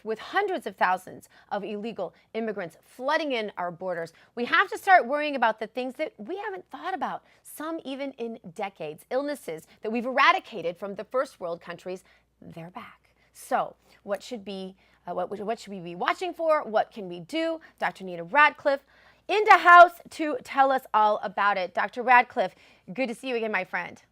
with hundreds of thousands of illegal immigrants flooding in our borders, we have to start worrying about the things that we haven't thought about, some even in decades. Illnesses that we've eradicated from the first world countries, they're back. So what should what should we be watching for? What can we do? Dr. Nina Radcliff in the house to tell us all about it. Dr. Radcliff, good to see you again, my friend.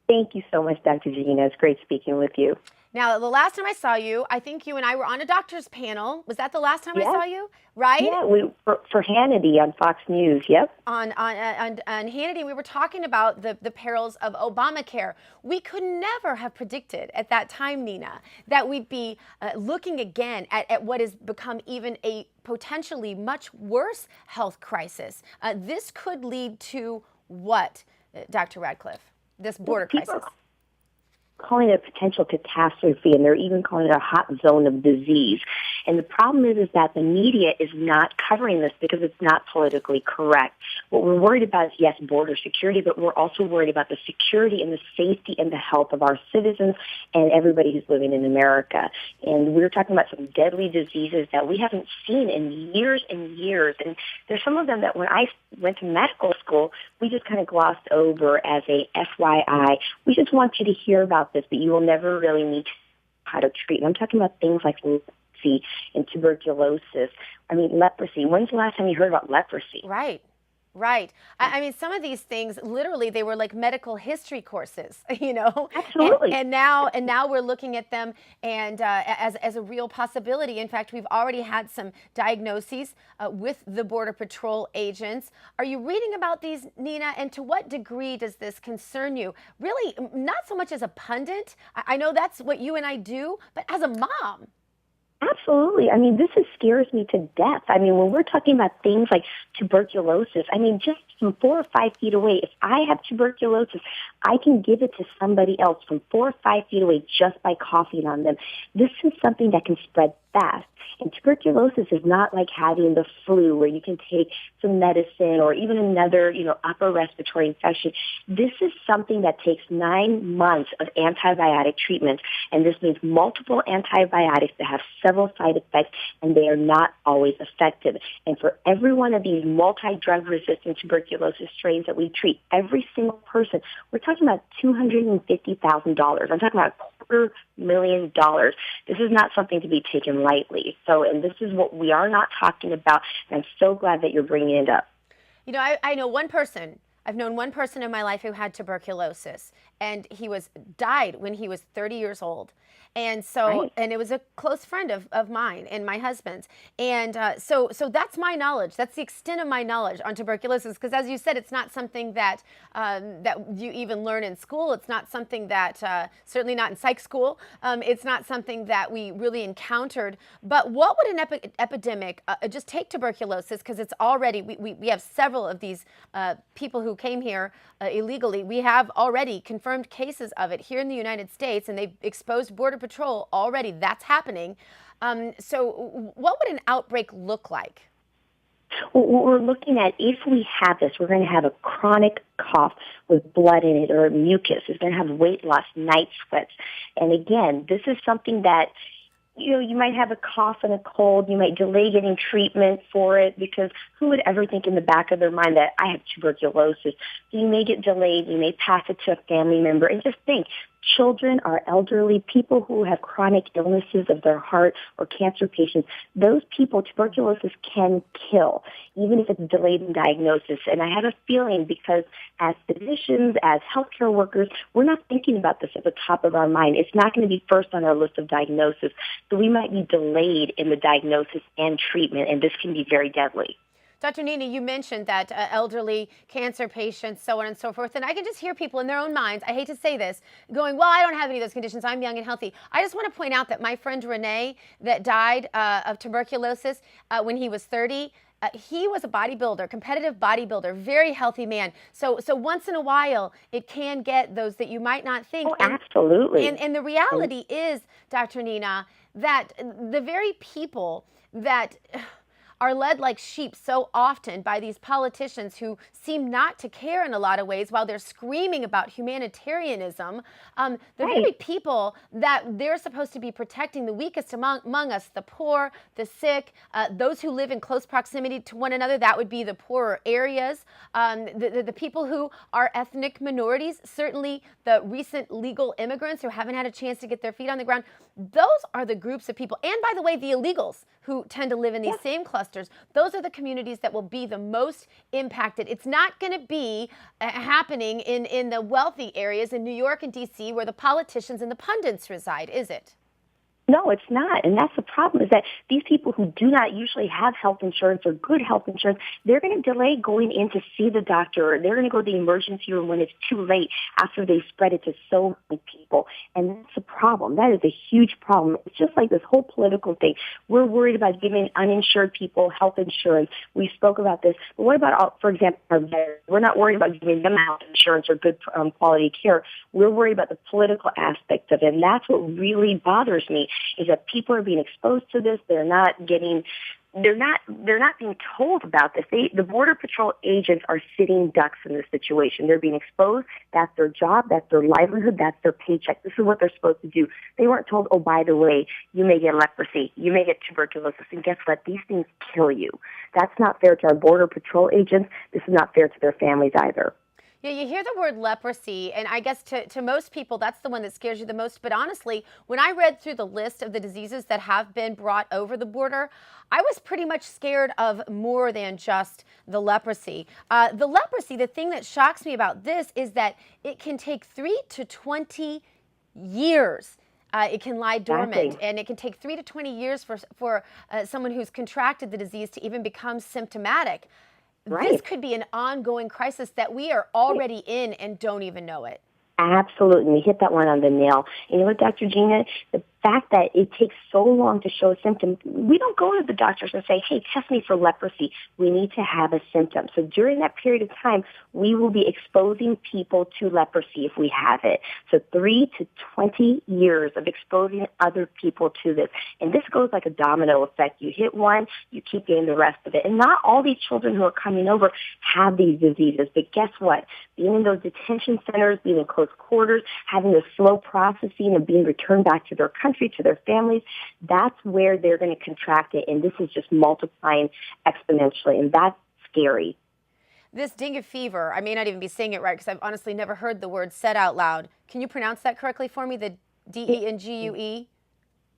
Thank you so much, Dr. Gina. It's great speaking with you. Now, the last time I saw you, I think you and I were on a doctor's panel. Was that the last time I saw you? Right? Yeah, for Hannity on Fox News. Yep. On Hannity, we were talking about the perils of Obamacare. We could never have predicted at that time, Nina, that we'd be looking again at what has become even a potentially much worse health crisis. This could lead to what, Dr. Radcliff? This border crisis. Calling it a potential catastrophe, and they're even calling it a hot zone of disease. And the problem is that the media is not covering this because it's not politically correct. What we're worried about is, yes, border security, but we're also worried about the security and the safety and the health of our citizens and everybody who's living in America. And we're talking about some deadly diseases that we haven't seen in years and years. And there's some of them that when I went to medical school, we just kind of glossed over as a FYI. We just want you to hear about this, but you will never really need to know how to treat. And I'm talking about things like leprosy and tuberculosis. I mean, leprosy. When's the last time you heard about leprosy? Right. Right. I mean, some of these things, literally, they were like medical history courses, you know? Absolutely. And now we're looking at them and as a real possibility. In fact, we've already had some diagnoses with the Border Patrol agents. Are you reading about these, Nina? And to what degree does this concern you? Really, not so much as a pundit. I know that's what you and I do, but as a mom. Absolutely. I mean, this scares me to death. I mean, when we're talking about things like tuberculosis, I mean, just from 4 or 5 feet away, if I have tuberculosis, I can give it to somebody else from 4 or 5 feet away just by coughing on them. This is something that can spread fast. And tuberculosis is not like having the flu where you can take some medicine or even another, upper respiratory infection. This is something that takes 9 months of antibiotic treatment. And this means multiple antibiotics that have several side effects, and they are not always effective. And for every one of these multi-drug resistant tuberculosis strains that we treat, every single person, we're talking about $250,000. I'm talking about $250,000. This is not something to be taken lightly. So, and this is what we are not talking about, and I'm so glad that you're bringing it up. You know, I know one person. I've known one person in my life who had tuberculosis, and he died when he was 30 years old. And so, Right. and it was a close friend of mine and my husband's. And so that's my knowledge. That's the extent of my knowledge on tuberculosis. Because as you said, it's not something that that you even learn in school. It's not something that, certainly not in psych school. It's not something that we really encountered. But what would an epidemic, just take tuberculosis, because it's already, we have several of these people who came here illegally. We have already confirmed cases of it here in the United States, and they've exposed Border Patrol already. That's happening. So what would an outbreak look like? Well, what we're looking at, if we have this, we're going to have a chronic cough with blood in it or mucus. It's going to have weight loss, night sweats. And again, this is something that you might have a cough and a cold. You might delay getting treatment for it because who would ever think in the back of their mind that I have tuberculosis? So you may get delayed. You may pass it to a family member. And just think, children, our elderly, people who have chronic illnesses of their heart or cancer patients, those people, tuberculosis can kill, even if it's delayed in diagnosis. And I have a feeling because as physicians, as healthcare workers, we're not thinking about this at the top of our mind. It's not going to be first on our list of diagnosis. So we might be delayed in the diagnosis and treatment, and this can be very deadly. Dr. Nina, you mentioned that elderly cancer patients, so on and so forth, and I can just hear people in their own minds, I hate to say this, going, well, I don't have any of those conditions. I'm young and healthy. I just want to point out that my friend Renee that died of tuberculosis when he was 30, he was a bodybuilder, competitive bodybuilder, very healthy man. So once in a while, it can get those that you might not think. Oh, absolutely. And the reality is, Dr. Nina, that the very people that are led like sheep so often by these politicians who seem not to care in a lot of ways while they're screaming about humanitarianism. The very Right. people that they're supposed to be protecting, the weakest among us, the poor, the sick, those who live in close proximity to one another, that would be the poorer areas, the people who are ethnic minorities, certainly the recent legal immigrants who haven't had a chance to get their feet on the ground. Those are the groups of people. And by the way, the illegals who tend to live in these same clusters, those are the communities that will be the most impacted. It's not going to be happening in the wealthy areas in New York and DC where the politicians and the pundits reside, is it? No, it's not. And that's the problem, is that these people who do not usually have health insurance or good health insurance, they're going to delay going in to see the doctor, or they're going to go to the emergency room when it's too late after they spread it to so many people. And that's a problem. That is a huge problem. It's just like this whole political thing. We're worried about giving uninsured people health insurance. We spoke about this. But what about, for example, our veterans? We're not worried about giving them health insurance or good quality care. We're worried about the political aspect of it. And that's what really bothers me, is that people are being exposed to this. They're not being told about this. The Border Patrol agents are sitting ducks in this situation. They're being exposed. That's their job. That's their livelihood. That's their paycheck. This is what they're supposed to do. They weren't told, oh, by the way, you may get leprosy. You may get tuberculosis. And guess what? These things kill you. That's not fair to our Border Patrol agents. This is not fair to their families either. Yeah, you hear the word leprosy, and I guess to most people, that's the one that scares you the most. But honestly, when I read through the list of the diseases that have been brought over the border, I was pretty much scared of more than just the leprosy. The thing that shocks me about this is that it can take 3 to 20 years. It can lie dormant, and it can take 3 to 20 years for someone who's contracted the disease to even become symptomatic. Right. This could be an ongoing crisis that we are already in and don't even know it. Absolutely. You hit that one on the nail. And you know what, Dr. Gina? The fact that it takes so long to show a symptom, we don't go to the doctors and say, hey, test me for leprosy. We need to have a symptom. So during that period of time, we will be exposing people to leprosy if we have it. So 3 to 20 years of exposing other people to this. And this goes like a domino effect. You hit one, you keep getting the rest of it. And not all these children who are coming over have these diseases. But guess what? Being in those detention centers, being in close quarters, having the slow processing of being returned back to their country, to their families, that's where they're going to contract it. And this is just multiplying exponentially. And that's scary. This dengue fever, I may not even be saying it right because I've honestly never heard the word said out loud. Can you pronounce that correctly for me? The dengue?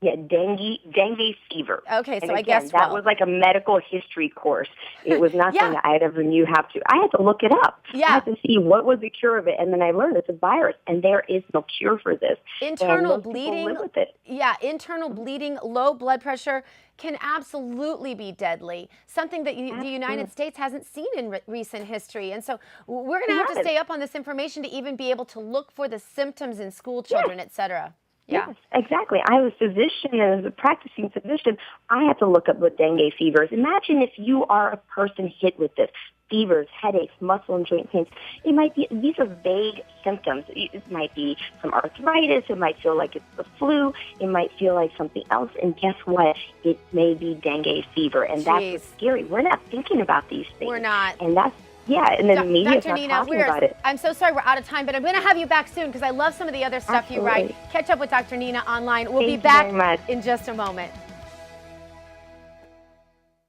Yeah, dengue fever. Okay, and so again, I guess that was like a medical history course. It was not something that I ever knew how to. I had to look it up. Yeah. I had to see what was the cure of it, and then I learned it's a virus, and there is no cure for this. Internal and bleeding. live with it. Yeah, internal bleeding, low blood pressure can absolutely be deadly. Something that the United States hasn't seen in recent history. And so we're going to have to stay up on this information to even be able to look for the symptoms in school children, et cetera. Yeah. Yes, exactly. I was a physician, and as a practicing physician, I had to look up what dengue fever is. Imagine if you are a person hit with this. Fevers, headaches, muscle and joint pains. It might be, these are vague symptoms. It might be some arthritis. It might feel like it's the flu. It might feel like something else. And guess what? It may be dengue fever. And that's what's scary. We're not thinking about these things. We're not. And that's, and then the media's Dr. not Nina, talking about it. I'm so sorry we're out of time, but I'm going to have you back soon because I love some of the other stuff you write. Catch up with Dr. Nina online. We'll be back in just a moment.